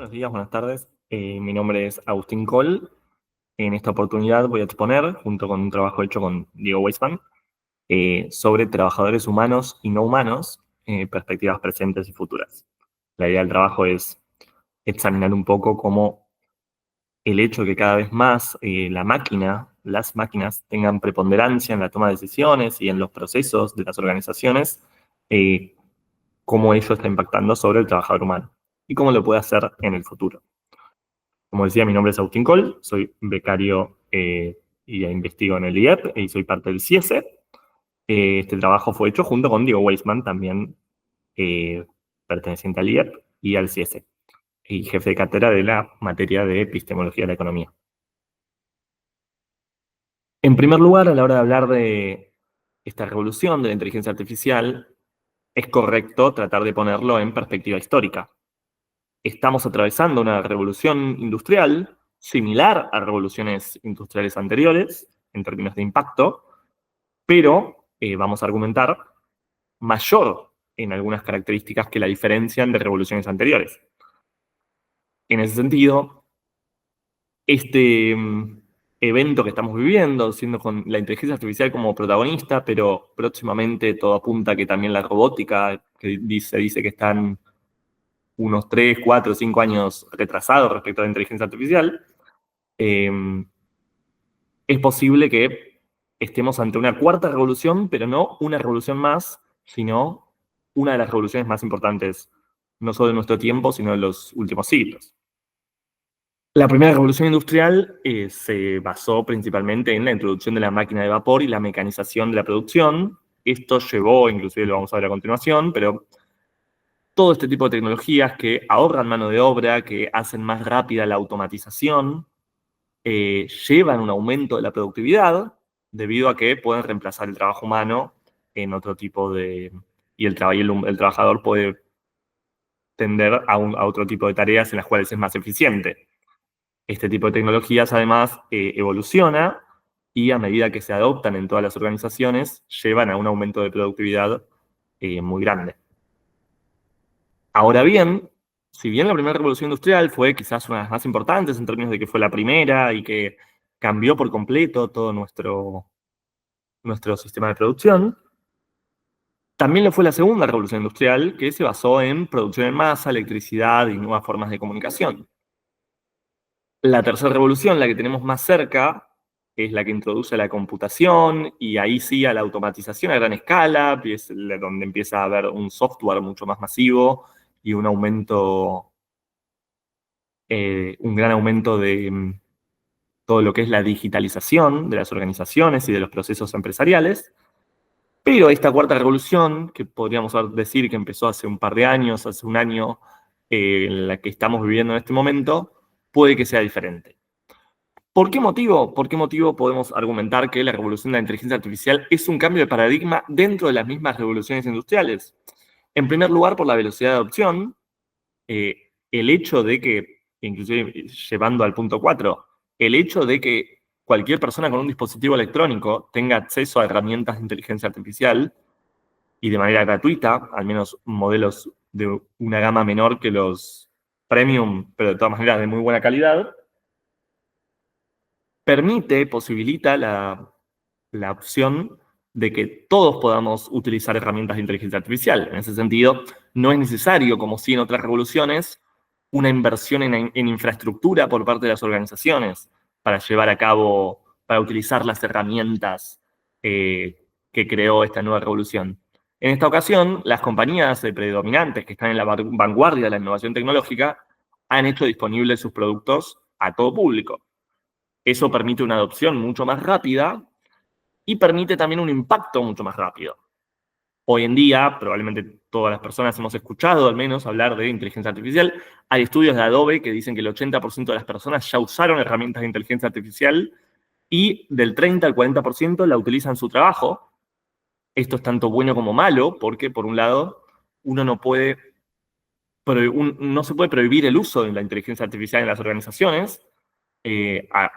buenos días, buenas tardes. Mi nombre es Agustín Coll. En esta oportunidad voy a exponer, junto con un trabajo hecho con Diego Weisman, sobre trabajadores humanos y no humanos, perspectivas presentes y futuras. La idea del trabajo es examinar un poco cómo el hecho de que cada vez más las máquinas tengan preponderancia en la toma de decisiones y en los procesos de las organizaciones, eh, cómo ello está impactando sobre el trabajador humano y cómo lo puede hacer en el futuro. Como decía, mi nombre es Agustín Coll, soy becario y investigo en el IEP y soy parte del CIESE. Este trabajo fue hecho junto con Diego Weisman, también eh, perteneciente al IEP y al CIESE, y jefe de cátedra de la materia de epistemología de la economía. En primer lugar, a la hora de hablar de esta revolución de la inteligencia artificial, es correcto tratar de ponerlo en perspectiva histórica. Estamos atravesando una revolución industrial similar a revoluciones industriales anteriores en términos de impacto, pero vamos a argumentar mayor en algunas características que la diferencian de revoluciones anteriores. En ese sentido, este evento que estamos viviendo, siendo con la inteligencia artificial como protagonista, pero próximamente todo apunta a que también la robótica, que se dice que están unos 3, 4, 5 años retrasados respecto a la inteligencia artificial, es posible que estemos ante una cuarta revolución, pero no una revolución más, sino una de las revoluciones más importantes, no solo de nuestro tiempo, sino de los últimos siglos. La primera revolución industrial se basó principalmente en la introducción de la máquina de vapor y la mecanización de la producción. Esto llevó, inclusive lo vamos a ver a continuación, pero todo este tipo de tecnologías que ahorran mano de obra, que hacen más rápida la automatización, llevan un aumento de la productividad debido a que pueden reemplazar el trabajo humano en otro tipo de... y el trabajador puede tender a otro tipo de tareas en las cuales es más eficiente. Este tipo de tecnologías además evoluciona y a medida que se adoptan en todas las organizaciones llevan a un aumento de productividad muy grande. Ahora bien, si bien la primera revolución industrial fue quizás una de las más importantes en términos de que fue la primera y que cambió por completo todo nuestro sistema de producción, también lo fue la segunda revolución industrial, que se basó en producción en masa, electricidad y nuevas formas de comunicación. La tercera revolución, la que tenemos más cerca, es la que introduce la computación y ahí sí a la automatización a gran escala, es donde empieza a haber un software mucho más masivo y un gran aumento de todo lo que es la digitalización de las organizaciones y de los procesos empresariales. Pero esta cuarta revolución, que podríamos decir que empezó hace un par de años, hace un año, en la que estamos viviendo en este momento, puede que sea diferente. ¿Por qué motivo? ¿Por qué motivo podemos argumentar que la revolución de la inteligencia artificial es un cambio de paradigma dentro de las mismas revoluciones industriales? En primer lugar, por la velocidad de adopción, el hecho de que, inclusive llevando al punto 4, el hecho de que cualquier persona con un dispositivo electrónico tenga acceso a herramientas de inteligencia artificial y de manera gratuita, al menos modelos de una gama menor que los premium, pero de todas maneras de muy buena calidad, posibilita la opción de que todos podamos utilizar herramientas de inteligencia artificial. En ese sentido, no es necesario, como sí en otras revoluciones, una inversión en infraestructura por parte de las organizaciones para llevar a cabo, para utilizar las herramientas que creó esta nueva revolución. En esta ocasión, las compañías predominantes que están en la vanguardia de la innovación tecnológica han hecho disponibles sus productos a todo público. Eso permite una adopción mucho más rápida y permite también un impacto mucho más rápido. Hoy en día, probablemente todas las personas hemos escuchado al menos hablar de inteligencia artificial. Hay estudios de Adobe que dicen que el 80% de las personas ya usaron herramientas de inteligencia artificial y del 30 al 40% la utilizan en su trabajo. Esto es tanto bueno como malo porque, por un lado, uno no se puede prohibir el uso de la inteligencia artificial en las organizaciones.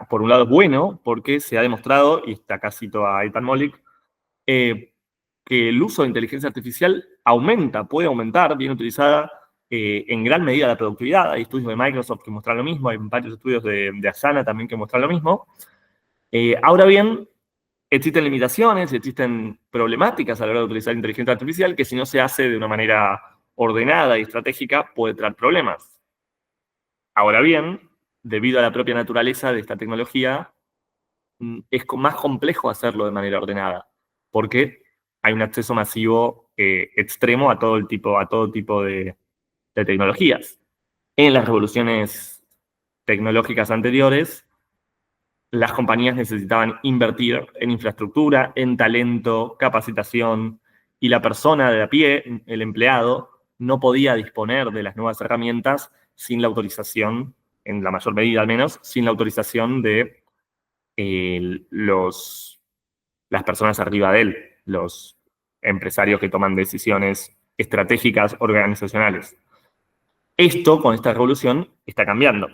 Por un lado es bueno porque se ha demostrado, y está acá cito a Ethan Mollick, que el uso de inteligencia artificial puede aumentar, bien utilizada, en gran medida la productividad. Hay estudios de Microsoft que muestran lo mismo, hay varios estudios de Asana también que muestran lo mismo. Ahora bien, existen limitaciones, existen problemáticas a la hora de utilizar inteligencia artificial que si no se hace de una manera ordenada y estratégica puede traer problemas. Ahora bien, debido a la propia naturaleza de esta tecnología, es más complejo hacerlo de manera ordenada, porque hay un acceso masivo extremo a todo tipo de tecnologías. En las revoluciones tecnológicas anteriores, las compañías necesitaban invertir en infraestructura, en talento, capacitación, y la persona de a pie, el empleado, no podía disponer de las nuevas herramientas sin la autorización, en la mayor medida al menos, sin la autorización de las personas arriba de él, los empresarios que toman decisiones estratégicas organizacionales. Esto, con esta revolución, está cambiando.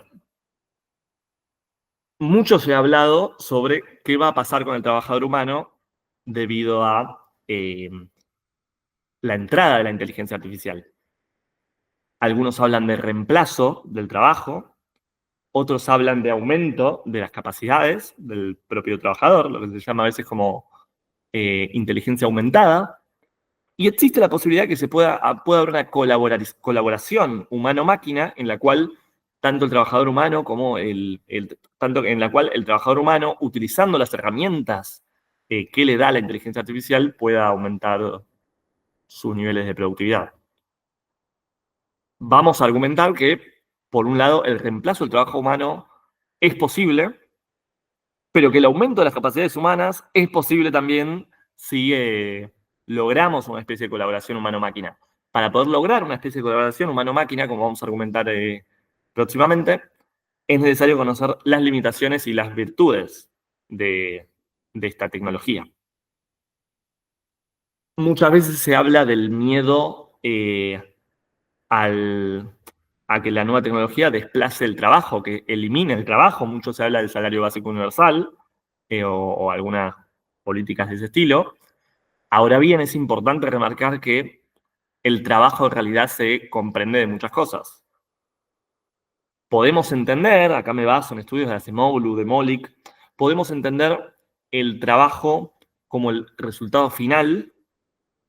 Mucho se ha hablado sobre qué va a pasar con el trabajador humano debido a la entrada de la inteligencia artificial. Algunos hablan de reemplazo del trabajo, otros hablan de aumento de las capacidades del propio trabajador, lo que se llama a veces como inteligencia aumentada, y existe la posibilidad que pueda haber una colaboración humano-máquina en la cual tanto el trabajador humano como tanto en la cual el trabajador humano, utilizando las herramientas que le da la inteligencia artificial, pueda aumentar sus niveles de productividad. Vamos a argumentar que, por un lado, el reemplazo del trabajo humano es posible, pero que el aumento de las capacidades humanas es posible también si logramos una especie de colaboración humano-máquina. Para poder lograr una especie de colaboración humano-máquina, como vamos a argumentar próximamente, es necesario conocer las limitaciones y las virtudes de esta tecnología. Muchas veces se habla del miedo a que la nueva tecnología desplace el trabajo, que elimine el trabajo. Mucho se habla del salario básico universal o algunas políticas de ese estilo. Ahora bien, es importante remarcar que el trabajo en realidad se comprende de muchas cosas. Podemos entender, acá me baso en estudios de Acemoglu, de Molik, podemos entender el trabajo como el resultado final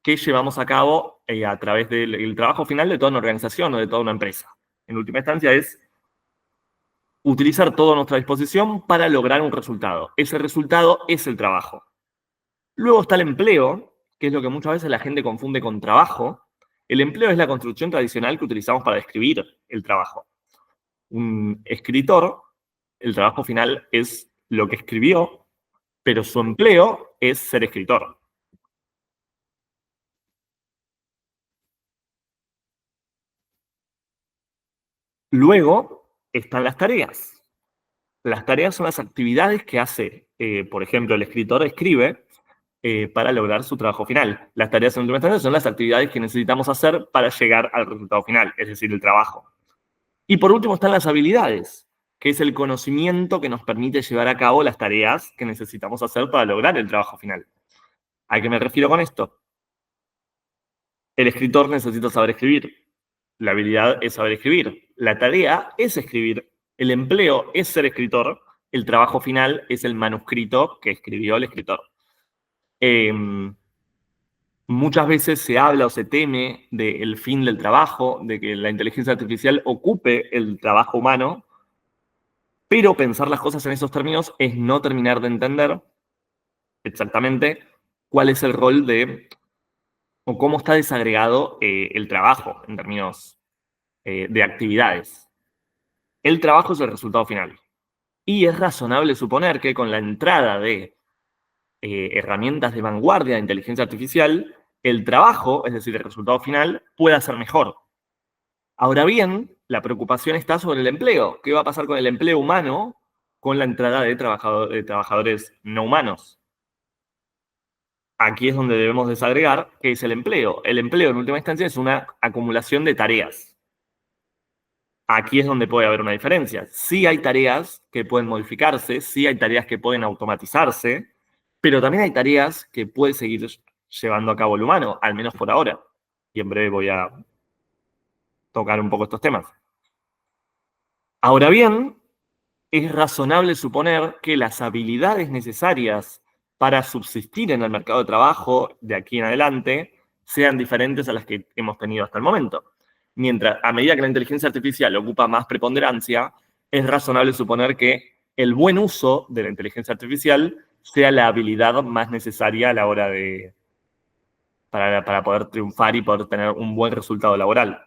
que llevamos a cabo a través del trabajo final de toda una organización o de toda una empresa. En última instancia es utilizar todo a nuestra disposición para lograr un resultado. Ese resultado es el trabajo. Luego está el empleo, que es lo que muchas veces la gente confunde con trabajo. El empleo es la construcción tradicional que utilizamos para describir el trabajo. Un escritor, el trabajo final es lo que escribió, pero su empleo es ser escritor. Luego están las tareas. Las tareas son las actividades que hace, por ejemplo, el escritor escribe para lograr su trabajo final. Las tareas en última instancia son las actividades que necesitamos hacer para llegar al resultado final, es decir, el trabajo. Y por último están las habilidades, que es el conocimiento que nos permite llevar a cabo las tareas que necesitamos hacer para lograr el trabajo final. ¿A qué me refiero con esto? El escritor necesita saber escribir. La habilidad es saber escribir. La tarea es escribir. El empleo es ser escritor. El trabajo final es el manuscrito que escribió el escritor. Muchas veces se habla o se teme del fin del trabajo, de que la inteligencia artificial ocupe el trabajo humano, pero pensar las cosas en esos términos es no terminar de entender exactamente cuál es el rol o cómo está desagregado el trabajo en términos de actividades. El trabajo es el resultado final. Y es razonable suponer que con la entrada de herramientas de vanguardia de inteligencia artificial, el trabajo, es decir, el resultado final, pueda ser mejor. Ahora bien, la preocupación está sobre el empleo. ¿Qué va a pasar con el empleo humano con la entrada de trabajadores no humanos? Aquí es donde debemos desagregar qué es el empleo. El empleo, en última instancia, es una acumulación de tareas. Aquí es donde puede haber una diferencia. Sí hay tareas que pueden modificarse, sí hay tareas que pueden automatizarse, pero también hay tareas que puede seguir llevando a cabo el humano, al menos por ahora. Y en breve voy a tocar un poco estos temas. Ahora bien, es razonable suponer que las habilidades necesarias para subsistir en el mercado de trabajo de aquí en adelante sean diferentes a las que hemos tenido hasta el momento. Mientras, a medida que la inteligencia artificial ocupa más preponderancia, es razonable suponer que el buen uso de la inteligencia artificial sea la habilidad más necesaria a la hora de, para poder triunfar y poder tener un buen resultado laboral.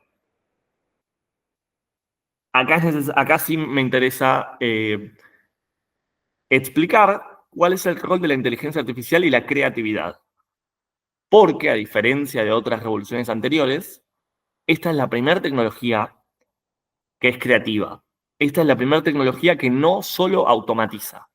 Acá sí me interesa explicar cuál es el rol de la inteligencia artificial y la creatividad. Porque, a diferencia de otras revoluciones anteriores, esta es la primera tecnología que es creativa. Esta es la primera tecnología que no solo automatiza.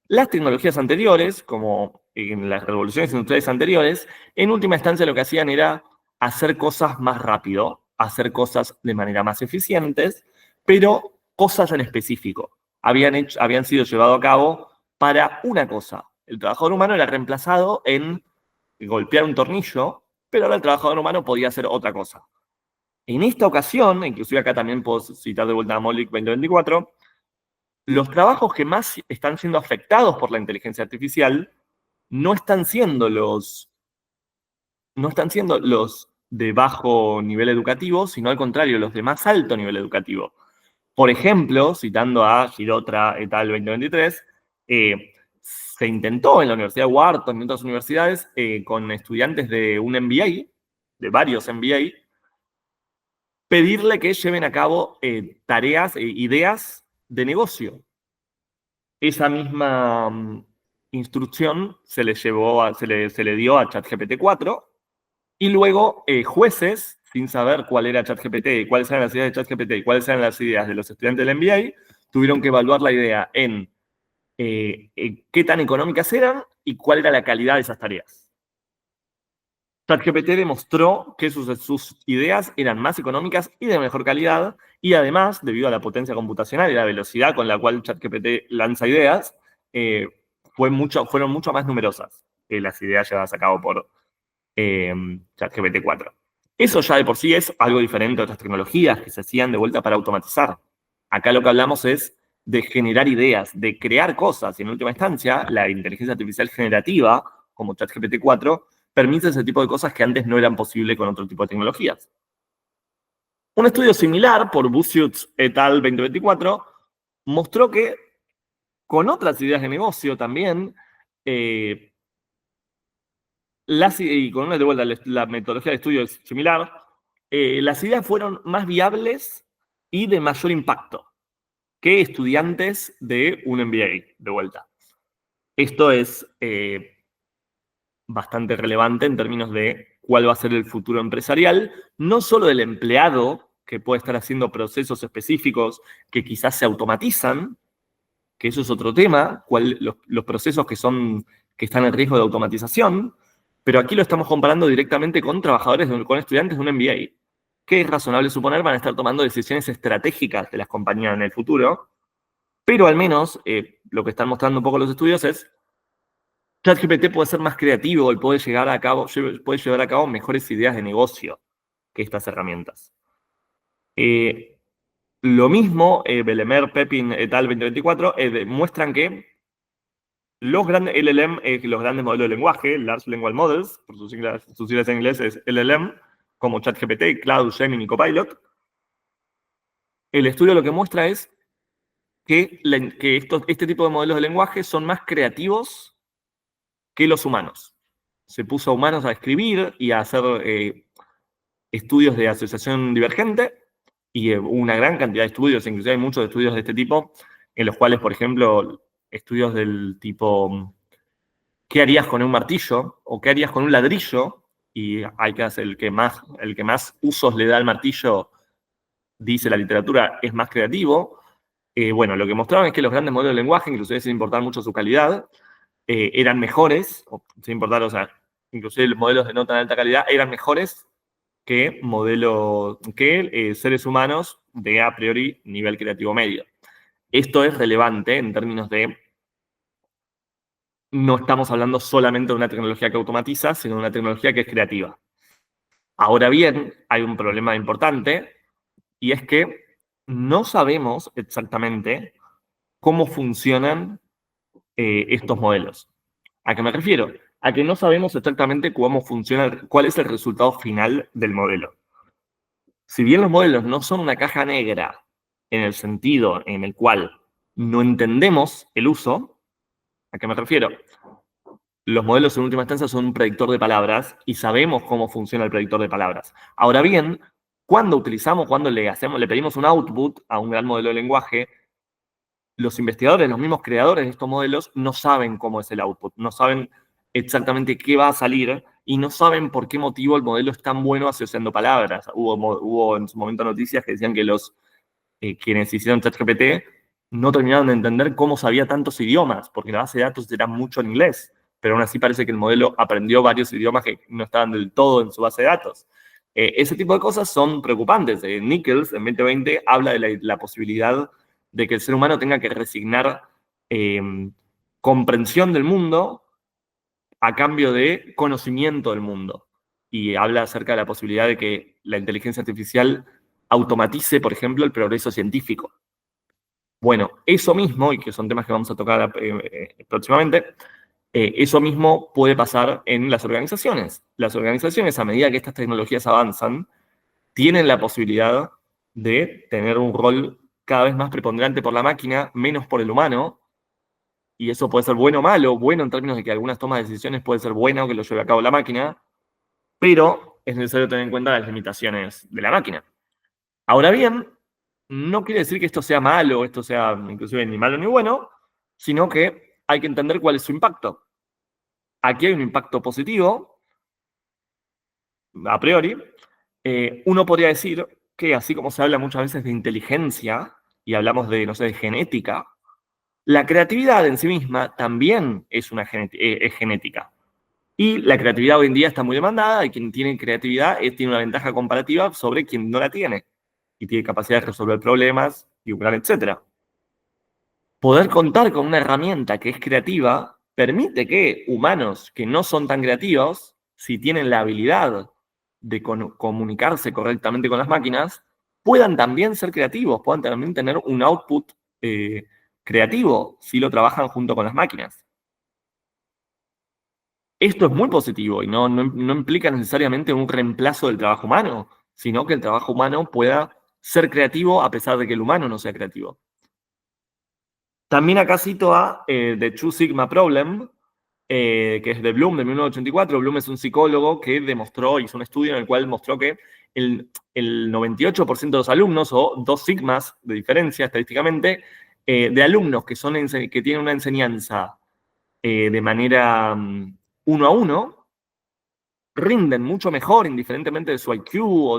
Las tecnologías anteriores, como en las revoluciones industriales anteriores, en última instancia lo que hacían era hacer cosas más rápido, hacer cosas de manera más eficientes, pero cosas en específico. Habían sido llevadas a cabo para una cosa. El trabajador humano era reemplazado en golpear un tornillo, pero ahora el trabajador humano podía hacer otra cosa. En esta ocasión, inclusive acá también puedo citar de vuelta a Molick 2024, los trabajos que más están siendo afectados por la inteligencia artificial no están siendo los de bajo nivel educativo, sino al contrario, los de más alto nivel educativo. Por ejemplo, citando a Girotra et al. 2023, se intentó en la Universidad de Wharton y en otras universidades con estudiantes de un MBA, de varios MBA, pedirle que lleven a cabo tareas, ideas de negocio. Esa misma instrucción se le dio a ChatGPT 4 y luego jueces, sin saber cuál era ChatGPT, cuáles eran las ideas de ChatGPT y cuáles eran las ideas de los estudiantes del MBA, tuvieron que evaluar la idea en qué tan económicas eran y cuál era la calidad de esas tareas. ChatGPT demostró que sus ideas eran más económicas y de mejor calidad, y además, debido a la potencia computacional y la velocidad con la cual ChatGPT lanza ideas, fueron mucho más numerosas que las ideas llevadas a cabo por ChatGPT 4. Eso ya de por sí es algo diferente a otras tecnologías que se hacían de vuelta para automatizar. Acá lo que hablamos es de generar ideas, de crear cosas, y en última instancia, la inteligencia artificial generativa, como ChatGPT 4, permite ese tipo de cosas que antes no eran posibles con otro tipo de tecnologías. Un estudio similar por Busiutz et al. 2024 mostró que con otras ideas de negocio también, y con una de vuelta la metodología de estudio es similar, las ideas fueron más viables y de mayor impacto que estudiantes de un MBA, de vuelta. Esto es bastante relevante en términos de cuál va a ser el futuro empresarial, no solo del empleado, que puede estar haciendo procesos específicos que quizás se automatizan, que eso es otro tema, los procesos que están en riesgo de automatización, pero aquí lo estamos comparando directamente con con estudiantes de un MBA, que es razonable suponer van a estar tomando decisiones estratégicas de las compañías en el futuro, pero al menos lo que están mostrando un poco los estudios es ChatGPT puede ser más creativo y puede llevar a cabo mejores ideas de negocio que estas herramientas. Lo mismo, Belemer, Pepin et al. 2024, muestran que los grandes LLM, los grandes modelos de lenguaje, Large Language Models, por sus siglas en inglés es LLM, como ChatGPT, Cloud, Gemini y Copilot, el estudio lo que muestra es que este tipo de modelos de lenguaje son más creativos que los humanos. Se puso a humanos a escribir y a hacer estudios de asociación divergente, y una gran cantidad de estudios, inclusive hay muchos estudios de este tipo, en los cuales, por ejemplo, estudios del tipo, ¿qué harías con un martillo? ¿O qué harías con un ladrillo? Y hay que hacer el que más usos le da al martillo, dice la literatura, es más creativo. Bueno, lo que mostraron es que los grandes modelos de lenguaje, inclusive sin importar mucho su calidad, eran mejores, sin importar, o sea, inclusive los modelos de no tan alta calidad, eran mejores que seres humanos de a priori nivel creativo medio. Esto es relevante en términos de no estamos hablando solamente de una tecnología que automatiza, sino de una tecnología que es creativa. Ahora bien, hay un problema importante, y es que no sabemos exactamente cómo funcionan estos modelos. ¿A qué me refiero? A que no sabemos exactamente cómo funciona, cuál es el resultado final del modelo. Si bien los modelos no son una caja negra en el sentido en el cual no entendemos el uso, ¿a qué me refiero? Los modelos en última instancia son un predictor de palabras y sabemos cómo funciona el predictor de palabras. Ahora bien, cuando le pedimos un output a un gran modelo de lenguaje, los investigadores, los mismos creadores de estos modelos, no saben cómo es el output, no saben exactamente qué va a salir y no saben por qué motivo el modelo es tan bueno asociando palabras. Hubo en su momento noticias que decían que los quienes hicieron ChatGPT no terminaron de entender cómo sabía tantos idiomas, porque la base de datos era mucho en inglés, pero aún así parece que el modelo aprendió varios idiomas que no estaban del todo en su base de datos. Ese tipo de cosas son preocupantes. Nichols, en 2020, habla de la posibilidad de que el ser humano tenga que resignar comprensión del mundo a cambio de conocimiento del mundo. Y habla acerca de la posibilidad de que la inteligencia artificial automatice, por ejemplo, el progreso científico. Bueno, eso mismo, y que son temas que vamos a tocar próximamente, eso mismo puede pasar en las organizaciones. Las organizaciones, a medida que estas tecnologías avanzan, tienen la posibilidad de tener un rol cada vez más preponderante por la máquina, menos por el humano, y eso puede ser bueno o malo, bueno en términos de que algunas tomas de decisiones puede ser bueno que lo lleve a cabo la máquina, pero es necesario tener en cuenta las limitaciones de la máquina. Ahora bien, no quiere decir que esto sea malo, esto sea inclusive ni malo ni bueno, sino que hay que entender cuál es su impacto. Aquí hay un impacto positivo, a priori. Uno podría decir que así como se habla muchas veces de inteligencia y hablamos de, no sé, de genética, la creatividad en sí misma también es es genética. Y la creatividad hoy en día está muy demandada y quien tiene creatividad tiene una ventaja comparativa sobre quien no la tiene y tiene capacidad de resolver problemas, dibujar, etc. Poder contar con una herramienta que es creativa permite que humanos que no son tan creativos, si tienen la habilidad de comunicarse correctamente con las máquinas, puedan también ser creativos, puedan también tener un output creativo si lo trabajan junto con las máquinas. Esto es muy positivo y no implica necesariamente un reemplazo del trabajo humano, sino que el trabajo humano pueda ser creativo a pesar de que el humano no sea creativo. También acá cito a The Two Sigma Problem, que es de Bloom, de 1984. Bloom es un psicólogo que hizo un estudio en el cual mostró que el 98% de los alumnos, o 2 sigmas de diferencia estadísticamente, de alumnos que tienen una enseñanza de manera 1 a 1, rinden mucho mejor, indiferentemente de su IQ o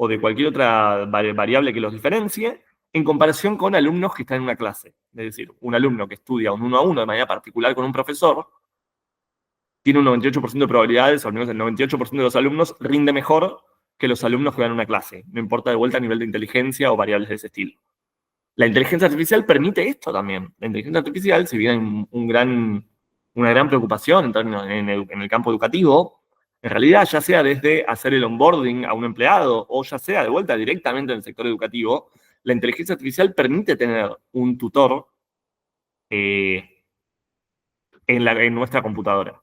de cualquier otra variable que los diferencie, en comparación con alumnos que están en una clase. Es decir, un alumno que estudia un 1 a 1 de manera particular con un profesor, tiene un 98% de probabilidades, o al menos el 98% de los alumnos rinde mejor que los alumnos que van a una clase. No importa de vuelta a nivel de inteligencia o variables de ese estilo. La inteligencia artificial permite esto también. La inteligencia artificial, si bien hay una gran preocupación en el campo educativo, en realidad ya sea desde hacer el onboarding a un empleado o ya sea de vuelta directamente en el sector educativo, la inteligencia artificial permite tener un tutor en nuestra computadora.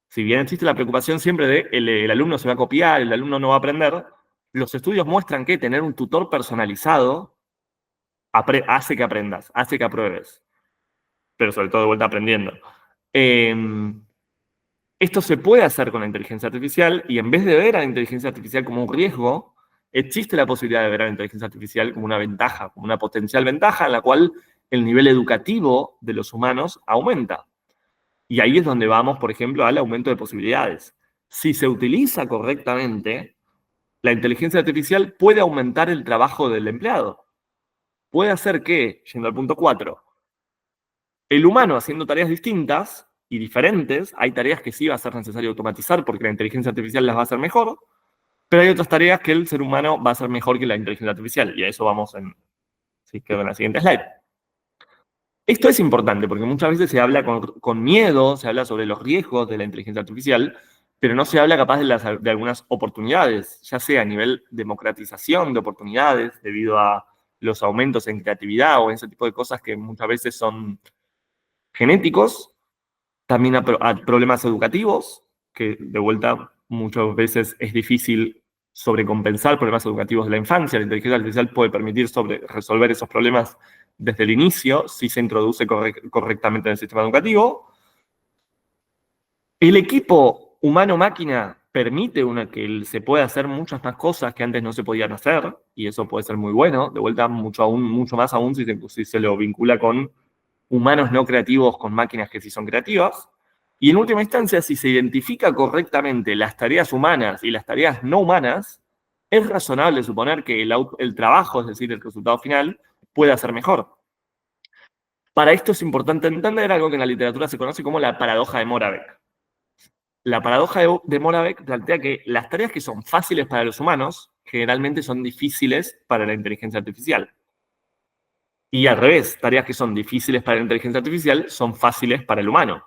Si bien existe la preocupación siempre de el alumno se va a copiar, el alumno no va a aprender, los estudios muestran que tener un tutor personalizado hace que aprendas, hace que apruebes, pero sobre todo de vuelta aprendiendo. Esto se puede hacer con la inteligencia artificial y en vez de ver a la inteligencia artificial como un riesgo, existe la posibilidad de ver a la inteligencia artificial como una ventaja, como una potencial ventaja en la cual el nivel educativo de los humanos aumenta. Y ahí es donde vamos, por ejemplo, al aumento de posibilidades. Si se utiliza correctamente, la inteligencia artificial puede aumentar el trabajo del empleado. Puede hacer que, yendo al punto 4, el humano haciendo tareas distintas y diferentes, hay tareas que sí va a ser necesario automatizar porque la inteligencia artificial las va a hacer mejor, pero hay otras tareas que el ser humano va a hacer mejor que la inteligencia artificial. Y a eso vamos en la siguiente slide. Esto es importante porque muchas veces se habla con miedo, se habla sobre los riesgos de la inteligencia artificial, pero no se habla capaz de algunas oportunidades, ya sea a nivel democratización de oportunidades debido a los aumentos en creatividad o ese tipo de cosas que muchas veces son genéticos, también a problemas educativos, que de vuelta muchas veces es difícil sobrecompensar problemas educativos de la infancia. La inteligencia artificial puede permitir resolver esos problemas desde el inicio si se introduce correctamente en el sistema educativo. El equipo humano-máquina permite que se pueda hacer muchas más cosas que antes no se podían hacer, y eso puede ser muy bueno, de vuelta mucho más aún si se lo vincula con humanos no creativos con máquinas que sí son creativas. Y en última instancia, si se identifica correctamente las tareas humanas y las tareas no humanas, es razonable suponer que el trabajo, es decir, el resultado final, pueda ser mejor. Para esto es importante entender algo que en la literatura se conoce como la paradoja de Moravec. La paradoja de Moravec plantea que las tareas que son fáciles para los humanos generalmente son difíciles para la inteligencia artificial. Y al revés, tareas que son difíciles para la inteligencia artificial son fáciles para el humano.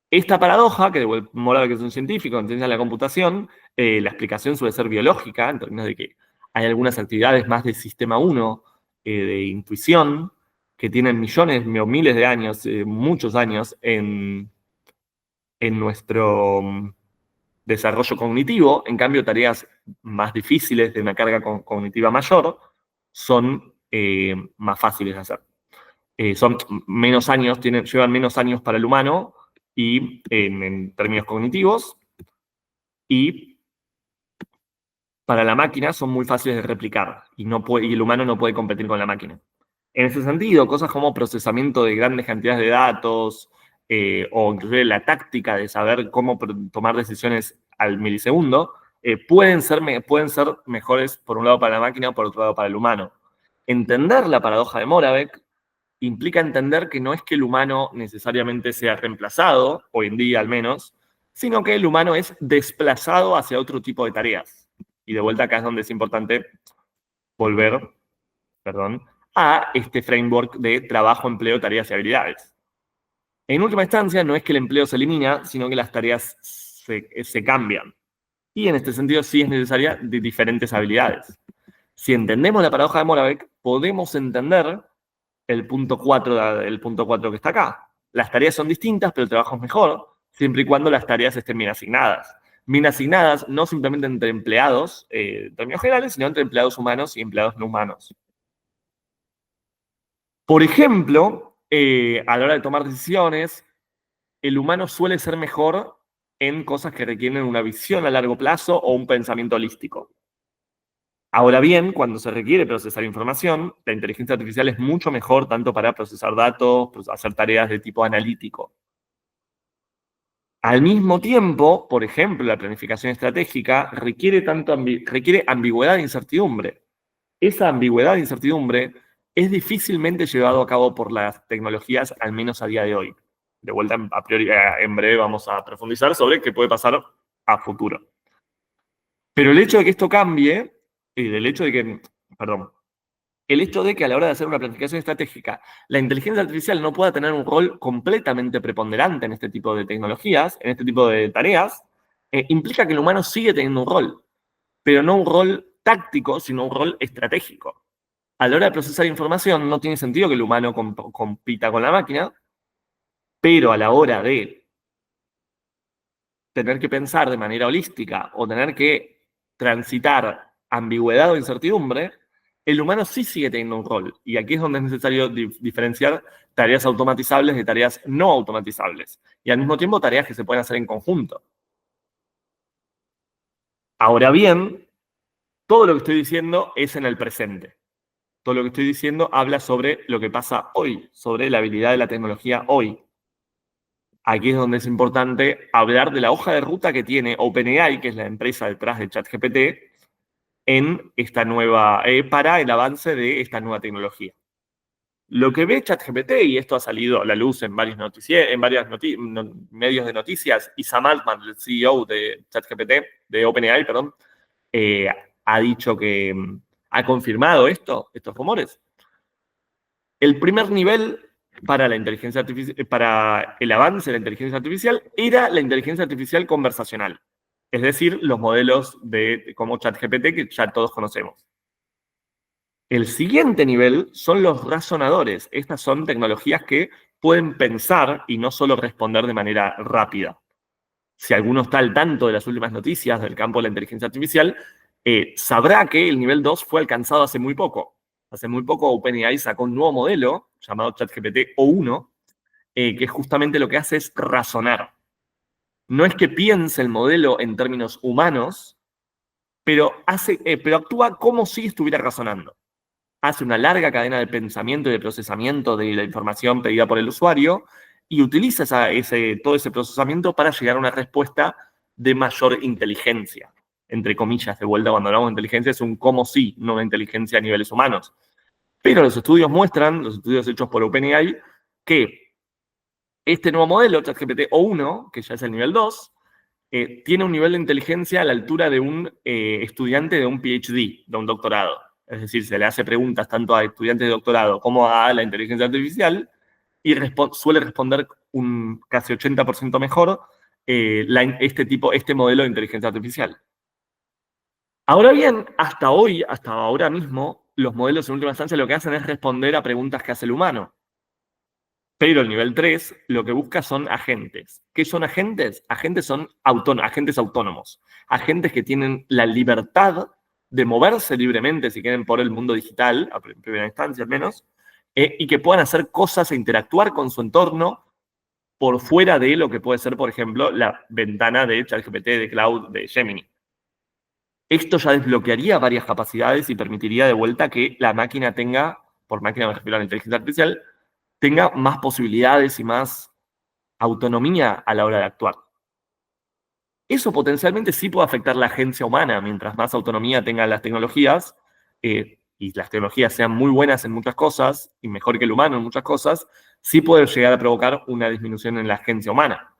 Esta paradoja, que Moravec es un científico en ciencia de la computación, la explicación suele ser biológica, en términos de que hay algunas actividades más del sistema 1, de intuición, que tienen millones o miles de años, muchos años en nuestro desarrollo cognitivo. En cambio, tareas más difíciles, de una carga cognitiva mayor, son más fáciles de hacer. Son menos años, llevan menos años para el humano y en términos cognitivos, y para la máquina son muy fáciles de replicar y el humano no puede competir con la máquina. En ese sentido, cosas como procesamiento de grandes cantidades de datos o inclusive la táctica de saber cómo tomar decisiones al milisegundo pueden ser mejores por un lado para la máquina o por otro lado para el humano. Entender la paradoja de Moravec implica entender que no es que el humano necesariamente sea reemplazado, hoy en día al menos, sino que el humano es desplazado hacia otro tipo de tareas. Y de vuelta acá es donde es importante volver, a este framework de trabajo, empleo, tareas y habilidades. En última instancia, no es que el empleo se elimina, sino que las tareas se cambian. Y en este sentido sí es necesaria de diferentes habilidades. Si entendemos la paradoja de Moravec, podemos entender el punto 4 que está acá. Las tareas son distintas, pero el trabajo es mejor, siempre y cuando las tareas estén bien asignadas. Bien asignadas no simplemente entre empleados, en términos generales, sino entre empleados humanos y empleados no humanos. Por ejemplo, a la hora de tomar decisiones, el humano suele ser mejor en cosas que requieren una visión a largo plazo o un pensamiento holístico. Ahora bien, cuando se requiere procesar información, la inteligencia artificial es mucho mejor tanto para procesar datos, hacer tareas de tipo analítico. Al mismo tiempo, por ejemplo, la planificación estratégica requiere ambigüedad e incertidumbre. Esa ambigüedad e incertidumbre es difícilmente llevado a cabo por las tecnologías, al menos a día de hoy. De vuelta, a priori, en breve vamos a profundizar sobre qué puede pasar a futuro. Pero el hecho de que esto cambie, el hecho de que a la hora de hacer una planificación estratégica, la inteligencia artificial no pueda tener un rol completamente preponderante en este tipo de tecnologías, en este tipo de tareas, implica que el humano sigue teniendo un rol, pero no un rol táctico, sino un rol estratégico. A la hora de procesar información, no tiene sentido que el humano compita con la máquina, pero a la hora de tener que pensar de manera holística o tener que transitar ambigüedad o incertidumbre, el humano sí sigue teniendo un rol. Y aquí es donde es necesario diferenciar tareas automatizables de tareas no automatizables. Y al mismo tiempo tareas que se pueden hacer en conjunto. Ahora bien, todo lo que estoy diciendo es en el presente. Todo lo que estoy diciendo habla sobre lo que pasa hoy, sobre la habilidad de la tecnología hoy. Aquí es donde es importante hablar de la hoja de ruta que tiene OpenAI, que es la empresa detrás de ChatGPT, en esta para el avance de esta nueva tecnología. Lo que ve ChatGPT, y esto ha salido a la luz en varios medios de noticias, y Sam Altman, el CEO de ChatGPT, de OpenAI, ha dicho que ha confirmado estos rumores. El primer nivel para la inteligencia artificial, para el avance de la inteligencia artificial, era la inteligencia artificial conversacional. Es decir, los modelos como ChatGPT que ya todos conocemos. El siguiente nivel son los razonadores. Estas son tecnologías que pueden pensar y no solo responder de manera rápida. Si alguno está al tanto de las últimas noticias del campo de la inteligencia artificial, sabrá que el nivel 2 fue alcanzado hace muy poco. Hace muy poco OpenAI sacó un nuevo modelo llamado ChatGPT O1, que justamente lo que hace es razonar. No es que piense el modelo en términos humanos, pero actúa como si estuviera razonando. Hace una larga cadena de pensamiento y de procesamiento de la información pedida por el usuario y utiliza todo ese procesamiento para llegar a una respuesta de mayor inteligencia. Entre comillas, de vuelta, cuando hablamos de inteligencia, es un como si, no una inteligencia a niveles humanos. Pero los estudios muestran, los estudios hechos por OpenAI, que este nuevo modelo, ChatGPT O1, que ya es el nivel 2, tiene un nivel de inteligencia a la altura de un estudiante de un PhD, de un doctorado. Es decir, se le hace preguntas tanto a estudiantes de doctorado como a la inteligencia artificial y suele responder un casi 80% mejor este modelo de inteligencia artificial. Ahora bien, hasta hoy, hasta ahora mismo, los modelos en última instancia lo que hacen es responder a preguntas que hace el humano. Pero el nivel 3 lo que busca son agentes. ¿Qué son agentes? Agentes son agentes autónomos. Agentes que tienen la libertad de moverse libremente, si quieren, por el mundo digital, a primera instancia al menos, y que puedan hacer cosas e interactuar con su entorno por fuera de lo que puede ser, por ejemplo, la ventana de ChatGPT, de Cloud, de Gemini. Esto ya desbloquearía varias capacidades y permitiría de vuelta que la máquina tenga, por máquina me refiero a la inteligencia artificial, tenga más posibilidades y más autonomía a la hora de actuar. Eso potencialmente sí puede afectar la agencia humana. Mientras más autonomía tengan las tecnologías, y las tecnologías sean muy buenas en muchas cosas y mejor que el humano en muchas cosas, sí puede llegar a provocar una disminución en la agencia humana.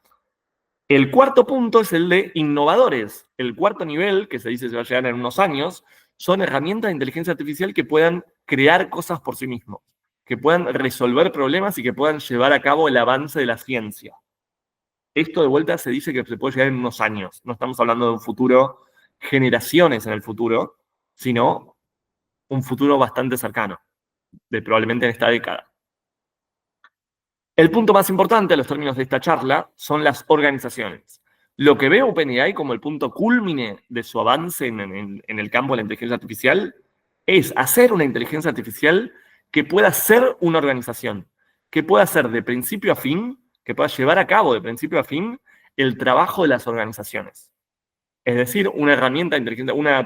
El cuarto punto es el de innovadores. El cuarto nivel, que se dice se va a llegar en unos años, son herramientas de inteligencia artificial que puedan crear cosas por sí mismos, que puedan resolver problemas y que puedan llevar a cabo el avance de la ciencia. Esto de vuelta se dice que se puede llegar en unos años. No estamos hablando de un futuro, generaciones en el futuro, sino un futuro bastante cercano, probablemente en esta década. El punto más importante a los términos de esta charla son las organizaciones. Lo que ve OpenAI como el punto cúlmine de su avance en el campo de la inteligencia artificial es hacer una inteligencia artificial que pueda ser una organización, que pueda ser de principio a fin, que pueda llevar a cabo de principio a fin el trabajo de las organizaciones. Es decir, una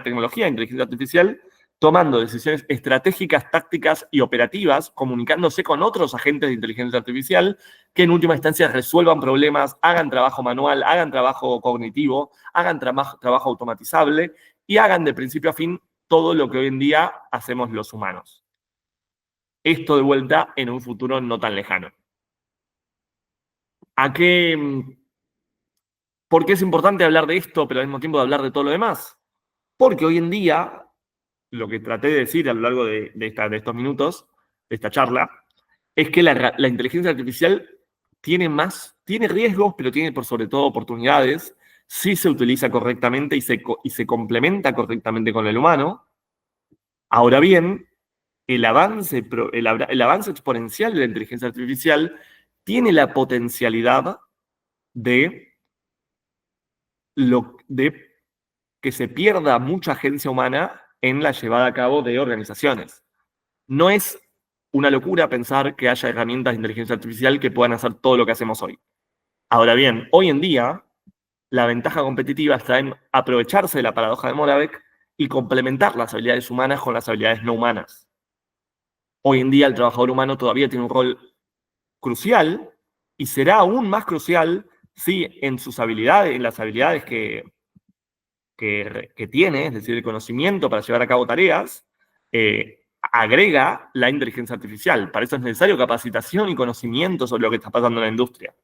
tecnología de inteligencia artificial tomando decisiones estratégicas, tácticas y operativas, comunicándose con otros agentes de inteligencia artificial que en última instancia resuelvan problemas, hagan trabajo manual, hagan trabajo cognitivo, hagan trabajo automatizable y hagan de principio a fin todo lo que hoy en día hacemos los humanos. Esto de vuelta en un futuro no tan lejano. ¿Por qué es importante hablar de esto, pero al mismo tiempo de hablar de todo lo demás? Porque hoy en día, lo que traté de decir a lo largo de estos minutos, de esta charla, es que la inteligencia artificial tiene riesgos, pero tiene por sobre todo oportunidades, si se utiliza correctamente y se complementa correctamente con el humano. Ahora bien, el avance exponencial de la inteligencia artificial tiene la potencialidad de que se pierda mucha agencia humana en la llevada a cabo de organizaciones. No es una locura pensar que haya herramientas de inteligencia artificial que puedan hacer todo lo que hacemos hoy. Ahora bien, hoy en día, la ventaja competitiva está en aprovecharse de la paradoja de Moravec y complementar las habilidades humanas con las habilidades no humanas. Hoy en día el trabajador humano todavía tiene un rol crucial y será aún más crucial si en sus habilidades, en las habilidades que tiene, es decir, el conocimiento para llevar a cabo tareas, agrega la inteligencia artificial. Para eso es necesario capacitación y conocimiento sobre lo que está pasando en la industria.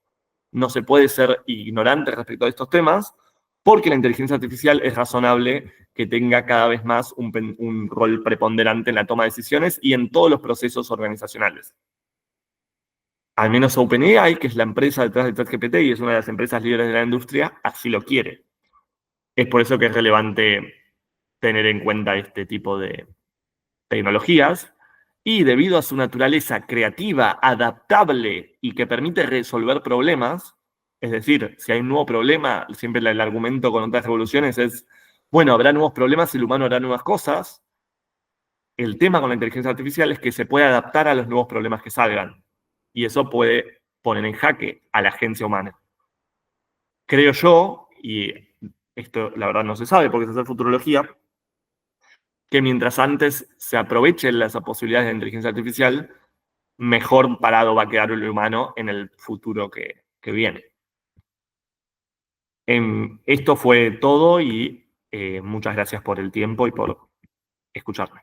No se puede ser ignorante respecto a estos temas, porque la inteligencia artificial es razonable que tenga cada vez más un rol preponderante en la toma de decisiones y en todos los procesos organizacionales. Al menos OpenAI, que es la empresa detrás de ChatGPT y es una de las empresas líderes de la industria, así lo quiere. Es por eso que es relevante tener en cuenta este tipo de tecnologías y debido a su naturaleza creativa, adaptable y que permite resolver problemas, es decir, si hay un nuevo problema, siempre el argumento con otras revoluciones es, bueno, habrá nuevos problemas y el humano hará nuevas cosas. El tema con la inteligencia artificial es que se puede adaptar a los nuevos problemas que salgan y eso puede poner en jaque a la agencia humana. Creo yo, y esto la verdad no se sabe porque es hacer futurología, que mientras antes se aprovechen las posibilidades de la inteligencia artificial, mejor parado va a quedar el humano en el futuro que viene. Esto fue todo y muchas gracias por el tiempo y por escucharme.